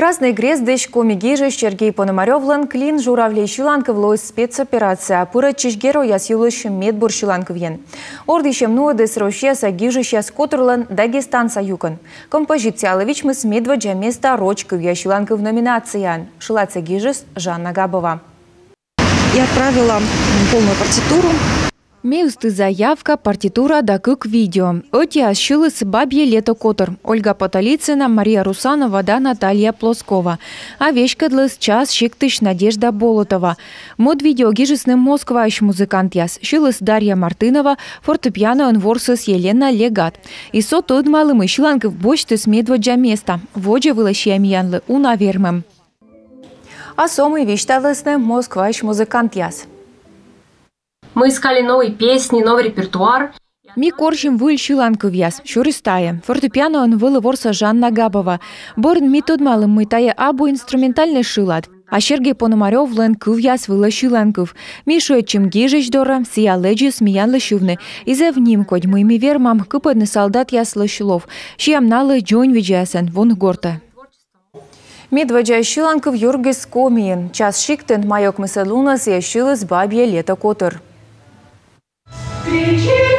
Красный Грездыч, комигижи, Сергей Пономаревлан, клин, журавлей Щеланковлой спецоперация. Пыра чешгеро ясюлыш медбур Щеланковьен. Ордищем нуэдес рощеса гижища скотерлан Дагестан саюкан. Композициялович мы смедваджа места рочков я Щеланков номинациян. Шилаца гижес Жанна Габова. Я отправила полную партитуру. Меусты заявка, партитура да как видео. Отя шилыс бабье лето котор. Ольга Потолицына, Мария Русанова да Наталья Плоскова. А вещкадлыс час шиктыш Надежда Болотова. Мод видео гижесным Москва ищ музыкант яс. Шилыс Дарья Мартынова, фортепиано анворсус Елена Легат. И со тот малым Щеланков бочты смедваджа места. Воджа вылащия мьянлы унавермем. А сомы вишталысны Москва ищ музыкант яс. Мы искали новые песни, новый репертуар. Ми корчим выль Щеланков яс, шуристая. Фортепиано он вылы ворса Жанна Габова. Борн ми тот малым мы тая абу инструментальный шилат. А Сергей Пономарев лен кув яс вылы Щеланков. Ми шуечим гижеч дора, сия леджи смиян лышувны. Изе в ним кодь мы ми вермам кыпадный солдат яс лышилов. Шиям налы джонь виджасен, вон горта. Медваджа Щеланков Юргис комиен. Час шиктен майок мысалуна сия шилыс бабье лето котор. Кричи!